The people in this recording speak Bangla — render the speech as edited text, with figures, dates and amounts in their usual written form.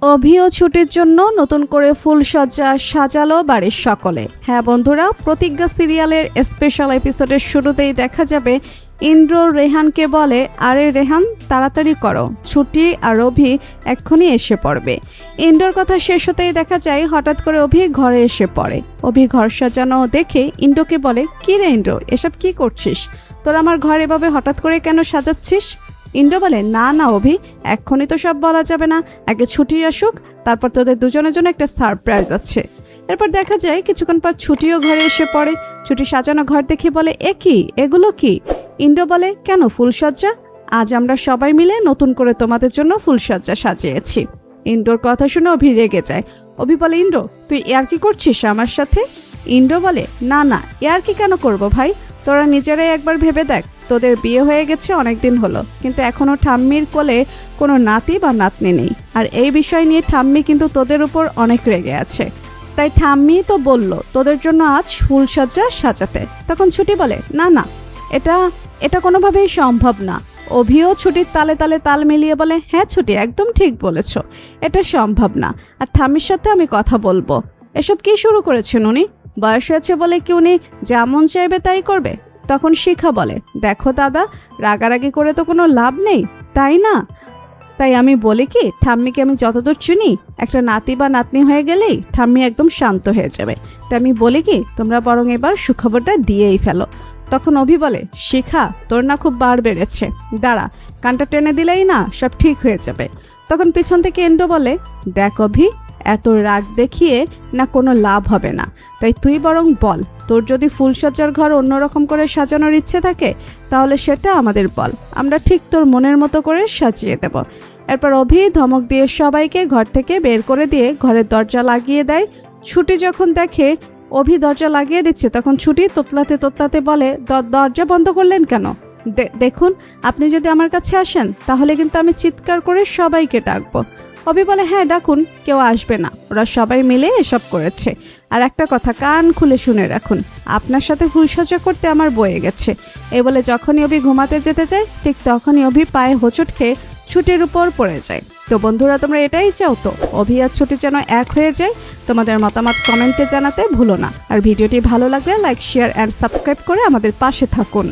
অভি ও ছুটির জন্য নতুন করে ফুলসজ্জা সাজালো বাড়ির সকলে। হ্যাঁ বন্ধুরা, প্রতিজ্ঞা সিরিয়ালের স্পেশাল এপিসোডের শুরুতেই দেখা যাবে ইন্দ্র রেহানকে বলে, আরে রেহান তাড়াতাড়ি করো, ছুটি আর অভি এক্ষুনি এসে পড়বে। ইন্দ্রর কথা শেষ হতেই দেখা যায় হঠাৎ করে অভি ঘরে এসে পড়ে। অভি ঘর সাজানো দেখে ইন্দ্রকে বলে, কি রে ইন্দ্র, এসব কি করছিস? তোর আমার ঘর এভাবে হঠাৎ করে কেন সাজাচ্ছিস? ইন্দ্র বলে, না না অভি, এক্ষুনি তো সব বলা যাবে না, আগে ছুটি আসুক, তারপর তোদের দুজনের জন্য একটা সারপ্রাইজ আছে। এরপর দেখা যায় কিছুক্ষণ পর ছুটিও ঘরে এসে পড়ে। ছুটি সাজানো ঘর দেখে বলে, এ কি, এগুলো কি? ইন্দ্র বলে, কেন ফুলসজ্জা? আজ আমরা সবাই মিলে নতুন করে তোমাদের জন্য ফুলসজ্জা সাজিয়েছি। ইন্দ্রর কথা শুনে অভি রেগে যায়। অভি বলে, ইন্দ্র তুই ইয়ার কি করছিস আমার সাথে? ইন্দ্র বলে, না না, ইয়ার কি কেন করবো ভাই, তোরা নিজেরাই একবার ভেবে দেখ, তোদের বিয়ে হয়ে গেছে অনেক দিন হলো, কিন্তু এখনো ঠাম্মির কোলে কোনো নাতি বা নাতনি নেই। আর এই বিষয় নিয়ে ঠাম্মি কিন্তু তোদের উপর অনেক রেগে আছে। তাই ঠাম্মি তো বলল তোদের জন্য আজ ফুলসজ্জা সাজাতে। তখন ছুটি বলে, না না, এটা কোনোভাবেই সম্ভব না। অভিও ছুটির তালে তালে তাল মিলিয়ে বলে, হ্যাঁ ছুটি, একদম ঠিক বলেছ, এটা সম্ভব না। আর ঠাম্মির সাথে আমি কথা বলবো। এসব কি শুরু করেছেন উনি? বয়স হয়েছে বলে কি উনি যেমন চাইবে তাই করবে? তখন শিখা বলে, দেখো দাদা, রাগারাগি করে তো কোনো লাভ নেই, তাই না? তাই আমি বলি কি, ঠাম্মিকে আমি যতদূর চিনি, একটা নাতি বা নাতনি হয়ে গেলেই ঠাম্মি একদম শান্ত হয়ে যাবে। তাই আমি বলি কি, তোমরা বরং এবার সুখবরটা দিয়েই ফেলো। তখন অভি বলে, শিখা, তোর না খুব বার বেড়েছে, দাঁড়া, কানটা টেনে দিলেই না সব ঠিক হয়ে যাবে। তখন পিছন থেকে এন্ডো বলে, দেখ অভি, এত রাগ দেখিয়ে না কোনো লাভ হবে না, তাই তুই বরং বল, তোর যদি ফুলসজ্জার ঘর অন্যরকম করে সাজানোর ইচ্ছে থাকে তাহলে সেটা আমাদের বল, আমরা ঠিক তোর মনের মতো করে সাজিয়ে দেব। এরপর অভি ধমক দিয়ে সবাইকে ঘর থেকে বের করে দিয়ে ঘরের দরজা লাগিয়ে দেয়। ছুটি যখন দেখে অভি দরজা লাগিয়ে দিচ্ছে, তখন ছুটি তোতলাতে তোতলাতে বলে, দরজা বন্ধ করলেন কেন? দেখুন, আপনি যদি আমার কাছে আসেন তাহলে কিন্তু আমি চিৎকার করে সবাইকে ডাকবো। অভি বলে, হ্যাঁ ডাকুন, কেউ আসবে না, ওরা সবাই মিলে এসব করেছে। আর একটা কথা কান খুলে শুনে রাখুন, আপনার সাথে ফুলসজ্জা করতে আমার বয়ে গেছে। এই বলে যখনই অভি ঘুমাতে যেতে যায়, ঠিক তখনই অভি পায়ে হোঁচট খেয়ে ছুটির উপর পড়ে যায়। তো বন্ধুরা, তোমরা এটাই চাও তো অভি আর ছুটি যেন এক হয়ে যায়? তোমাদের মতামত কমেন্টে জানাতে ভুলো না। আর ভিডিওটি ভালো লাগলে লাইক, শেয়ার অ্যান্ড সাবস্ক্রাইব করে আমাদের পাশে থাকুন।